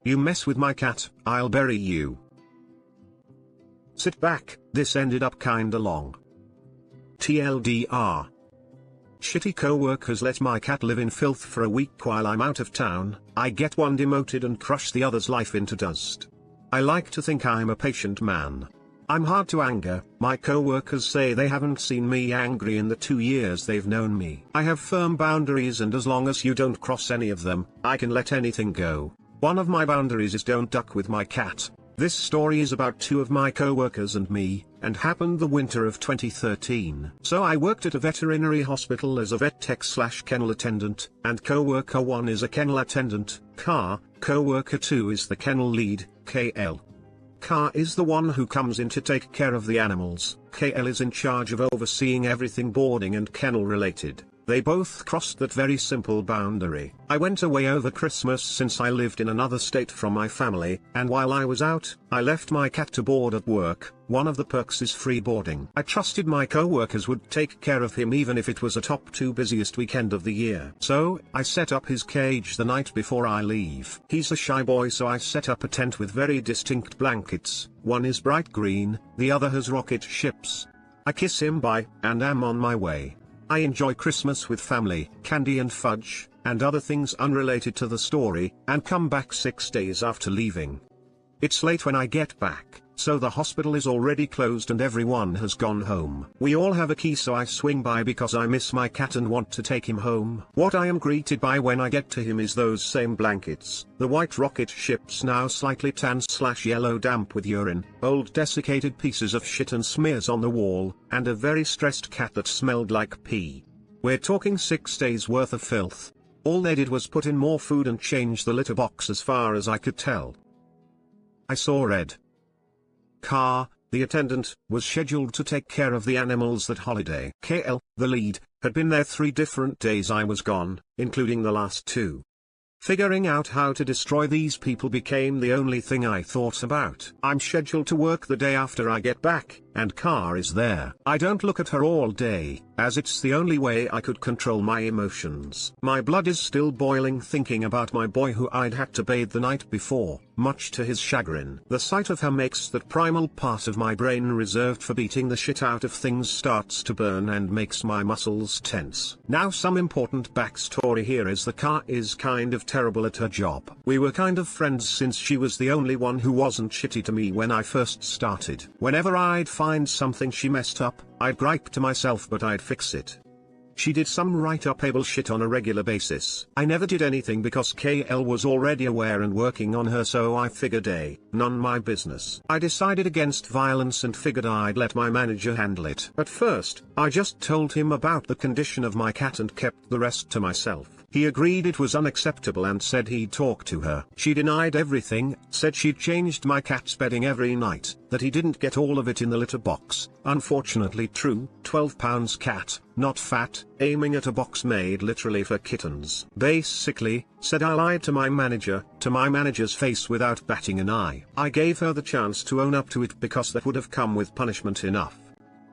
You mess with my cat, I'll bury you. Sit back, this ended up kinda long. TLDR. Shitty co-workers let my cat live in filth for a week while I'm out of town. I get one demoted and crush the other's life into dust. I like to think I'm a patient man. I'm hard to anger. My co-workers say they haven't seen me angry in the 2 years they've known me. I have firm boundaries, and as long as you don't cross any of them, I can let anything go. One of my boundaries is don't duck with my cat. This story is about 2 of my co-workers and me, and happened the winter of 2013. So I worked at a veterinary hospital as a vet tech/kennel attendant, and co-worker 1 is a kennel attendant, Car, co-worker 2 is the kennel lead, KL. Car is the one who comes in to take care of the animals. KL is in charge of overseeing everything boarding and kennel related. They both crossed that very simple boundary. I went away over Christmas since I lived in another state from my family, and while I was out, I left my cat to board at work. One of the perks is free boarding. I trusted my co-workers would take care of him even if it was a top 2 busiest weekend of the year. So, I set up his cage the night before I leave. He's a shy boy, so I set up a tent with very distinct blankets. One is bright green, the other has rocket ships. I kiss him bye, and am on my way. I enjoy Christmas with family, candy and fudge, and other things unrelated to the story, and come back 6 days after leaving. It's late when I get back, so the hospital is already closed and everyone has gone home. We all have a key, so I swing by because I miss my cat and want to take him home. What I am greeted by when I get to him is those same blankets, the white rocket ships now slightly tan/yellow damp with urine, old desiccated pieces of shit and smears on the wall, and a very stressed cat that smelled like pee. We're talking 6 days worth of filth. All they did was put in more food and change the litter box as far as I could tell. I saw red. Car, the attendant, was scheduled to take care of the animals that holiday. KL, the lead, had been there 3 different days I was gone, including the last 2. Figuring out how to destroy these people became the only thing I thought about. I'm scheduled to work the day after I get back, and Car is there. I don't look at her all day, as it's the only way I could control my emotions. My blood is still boiling thinking about my boy who I'd had to bathe the night before, much to his chagrin. The sight of her makes that primal part of my brain reserved for beating the shit out of things starts to burn and makes my muscles tense. Now some important backstory here is the Car is kind of terrible at her job. We were kind of friends since she was the only one who wasn't shitty to me when I first started. Whenever I'd find something she messed up, I'd gripe to myself but I'd fix it. She did some right-up-able shit on a regular basis. I never did anything because KL was already aware and working on her, so I figured none my business. I decided against violence and figured I'd let my manager handle it. At first, I just told him about the condition of my cat and kept the rest to myself. He agreed it was unacceptable and said he'd talk to her. She denied everything, said she'd changed my cat's bedding every night, that he didn't get all of it in the litter box. Unfortunately true, 12 pounds cat, not fat, aiming at a box made literally for kittens. Basically, said I lied to my manager's face without batting an eye. I gave her the chance to own up to it because that would have come with punishment enough.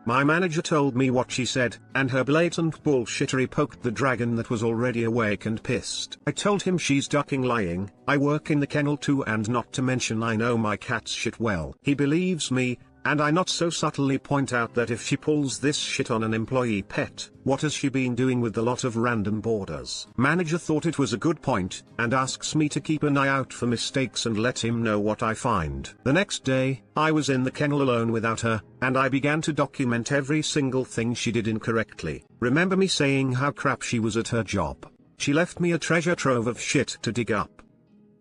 My manager told me what she said, and her blatant bullshittery poked the dragon that was already awake and pissed. I told him she's ducking lying, I work in the kennel too, and not to mention I know my cat's shit well. He believes me, and I not so subtly point out that if she pulls this shit on an employee pet, what has she been doing with a lot of random boarders? Manager thought it was a good point, and asks me to keep an eye out for mistakes and let him know what I find. The next day, I was in the kennel alone without her, and I began to document every single thing she did incorrectly. Remember me saying how crap she was at her job? She left me a treasure trove of shit to dig up.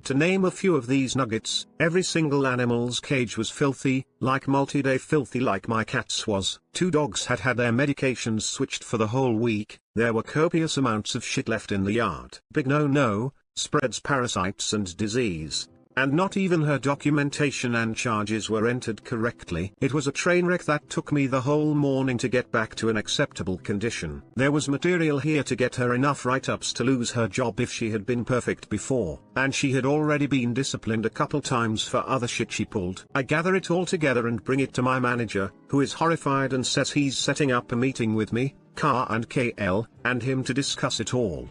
To name a few of these nuggets, every single animal's cage was filthy, like multi-day filthy like my cat's was. 2 dogs had had their medications switched for the whole week. There were copious amounts of shit left in the yard. Big no, spreads parasites and disease. And not even her documentation and charges were entered correctly. It was a train wreck that took me the whole morning to get back to an acceptable condition. There was material here to get her enough write-ups to lose her job if she had been perfect before, and she had already been disciplined a couple times for other shit she pulled. I gather it all together and bring it to my manager, who is horrified and says he's setting up a meeting with me, Car and KL, and him to discuss it all.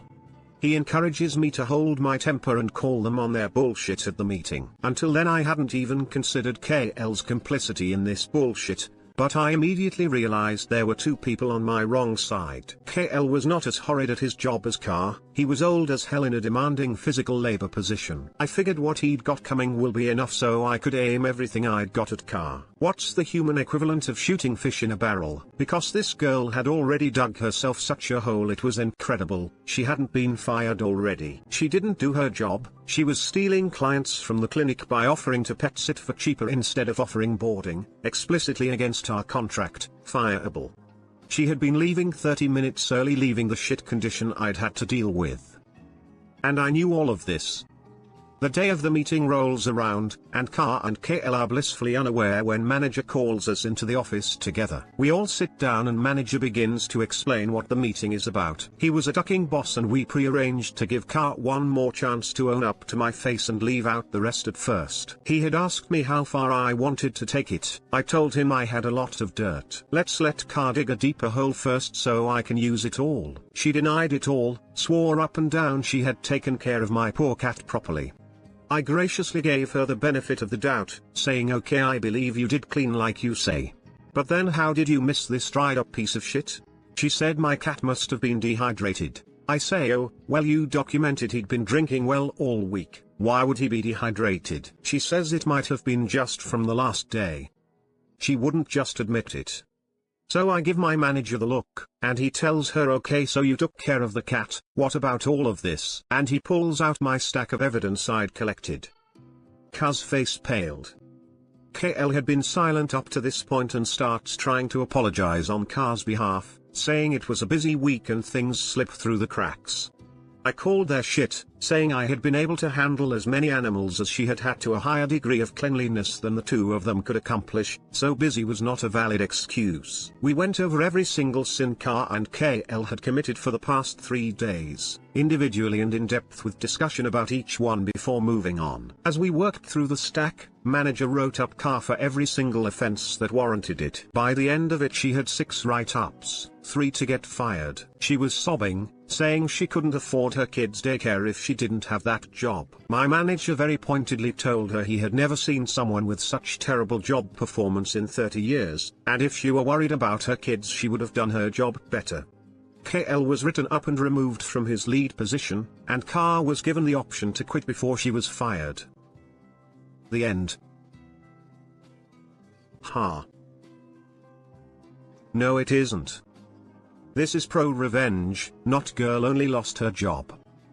He encourages me to hold my temper and call them on their bullshit at the meeting. Until then I hadn't even considered KL's complicity in this bullshit, but I immediately realized there were two people on my wrong side. KL was not as horrid at his job as Carr. He was old as hell in a demanding physical labor position. I figured what he'd got coming will be enough so I could aim everything I'd got at Carr. What's the human equivalent of shooting fish in a barrel? Because this girl had already dug herself such a hole it was incredible. She hadn't been fired already. She didn't do her job. She was stealing clients from the clinic by offering to pet sit for cheaper instead of offering boarding, explicitly against our contract, fireable. She had been leaving 30 minutes early, leaving the shit condition I'd had to deal with. And I knew all of this. The day of the meeting rolls around, and Carr and KL are blissfully unaware when manager calls us into the office together. We all sit down and manager begins to explain what the meeting is about. He was a ducking boss and we pre-arranged to give Carr one more chance to own up to my face and leave out the rest at first. He had asked me how far I wanted to take it. I told him I had a lot of dirt. Let's let Carr dig a deeper hole first so I can use it all. She denied it all, swore up and down she had taken care of my poor cat properly. I graciously gave her the benefit of the doubt, saying okay, I believe you did clean like you say. But then how did you miss this dried up piece of shit? She said my cat must have been dehydrated. I say oh, well you documented he'd been drinking well all week, why would he be dehydrated? She says it might have been just from the last day. She wouldn't just admit it. So I give my manager the look, and he tells her okay, so you took care of the cat, what about all of this? And he pulls out my stack of evidence I'd collected. Carr's face paled. KL had been silent up to this point and starts trying to apologize on Carr's behalf, saying it was a busy week and things slip through the cracks. I called their shit, saying I had been able to handle as many animals as she had had to a higher degree of cleanliness than the two of them could accomplish, so busy was not a valid excuse. We went over every single sin Carr and KL had committed for the past 3 days, individually and in depth with discussion about each one before moving on. As we worked through the stack, manager wrote up Carr for every single offense that warranted it. By the end of it she had 6 write-ups, 3 to get fired. She was sobbing, saying she couldn't afford her kids' daycare if she didn't have that job. My manager very pointedly told her he had never seen someone with such terrible job performance in 30 years, and if she were worried about her kids she would have done her job better. KL was written up and removed from his lead position, and Carr was given the option to quit before she was fired. The end. Ha. No, it isn't. This is ProRevenge, not girl only lost her job.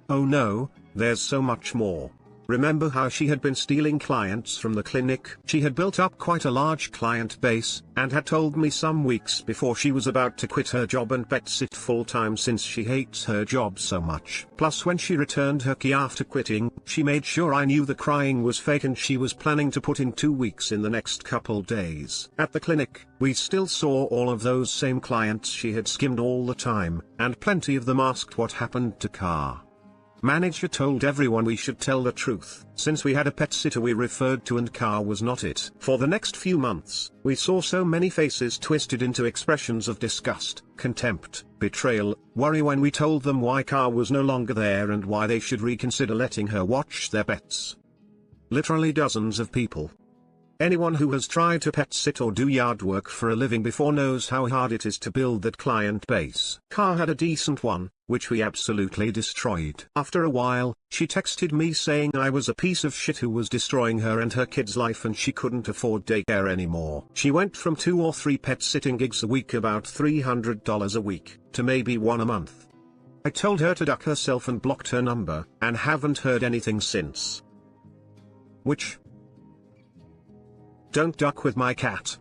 Oh no, there's so much more. Remember how she had been stealing clients from the clinic? She had built up quite a large client base, and had told me some weeks before she was about to quit her job and pet sit full-time since she hates her job so much. Plus when she returned her key after quitting, she made sure I knew the crying was fake and she was planning to put in 2 weeks in the next couple days. At the clinic, we still saw all of those same clients she had skimmed all the time, and plenty of them asked what happened to Carr. Manager told everyone we should tell the truth. Since we had a pet sitter we referred to and Carr was not it. For the next few months, we saw so many faces twisted into expressions of disgust, contempt, betrayal, worry when we told them why Carr was no longer there and why they should reconsider letting her watch their pets. Literally dozens of people. Anyone who has tried to pet sit or do yard work for a living before knows how hard it is to build that client base. Carr had a decent one, which we absolutely destroyed. After a while, she texted me saying I was a piece of shit who was destroying her and her kid's life and she couldn't afford daycare anymore. She went from 2 or 3 pet sitting gigs a week, about $300 a week, to maybe 1 a month. I told her to duck herself and blocked her number, and haven't heard anything since. Which? Don't duck with my cat.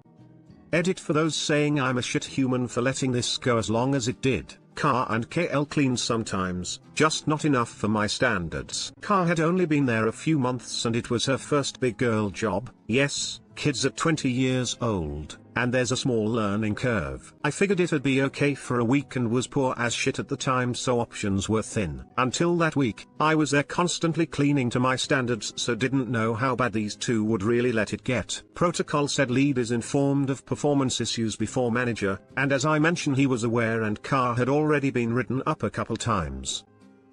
Edit for those saying I'm a shit human for letting this go as long as it did. Carr and KL clean sometimes, just not enough for my standards. Carr had only been there a few months and it was her first big girl job. Yes, kids at 20 years old, and there's a small learning curve. I figured it'd be okay for a week and was poor as shit at the time, so options were thin. Until that week, I was there constantly cleaning to my standards, so didn't know how bad these two would really let it get. Protocol said lead is informed of performance issues before manager, and as I mentioned he was aware and Carr had already been written up a couple times.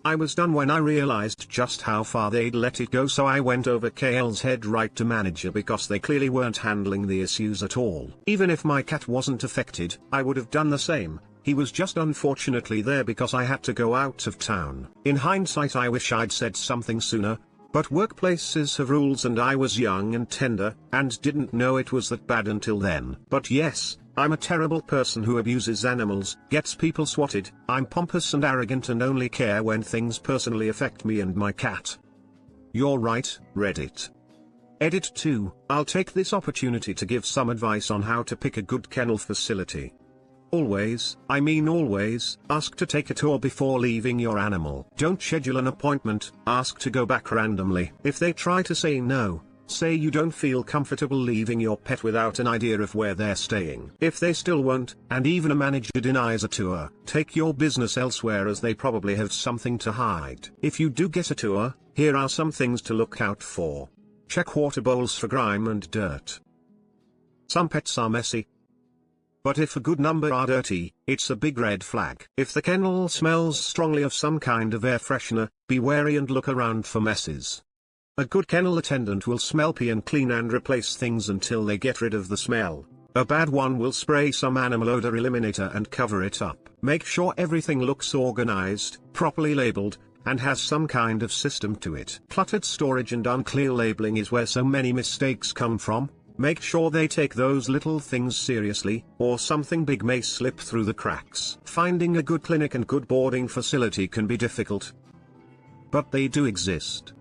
I was done when I realized just how far they'd let it go, so I went over KL's head right to manager because they clearly weren't handling the issues at all. Even if my cat wasn't affected, I would have done the same. He was just unfortunately there because I had to go out of town. In hindsight, I wish I'd said something sooner, but workplaces have rules and I was young and tender, and didn't know it was that bad until then. But yes, I'm a terrible person who abuses animals, gets people swatted. I'm pompous and arrogant and only care when things personally affect me and my cat. You're right, Reddit. Edit 2, I'll take this opportunity to give some advice on how to pick a good kennel facility. Always, I mean always, ask to take a tour before leaving your animal. Don't schedule an appointment, ask to go back randomly. If they try to say no, say you don't feel comfortable leaving your pet without an idea of where they're staying. If they still won't, and even a manager denies a tour, take your business elsewhere as they probably have something to hide. If you do get a tour, here are some things to look out for. Check water bowls for grime and dirt. Some pets are messy, but if a good number are dirty, it's a big red flag. If the kennel smells strongly of some kind of air freshener, be wary and look around for messes. A good kennel attendant will smell pee and clean and replace things until they get rid of the smell. A bad one will spray some animal odor eliminator and cover it up. Make sure everything looks organized, properly labeled, and has some kind of system to it. Cluttered storage and unclear labeling is where so many mistakes come from. Make sure they take those little things seriously, or something big may slip through the cracks. Finding a good clinic and good boarding facility can be difficult, but they do exist.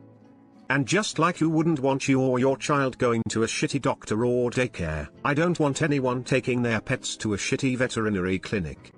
And just like you wouldn't want you or your child going to a shitty doctor or daycare, I don't want anyone taking their pets to a shitty veterinary clinic.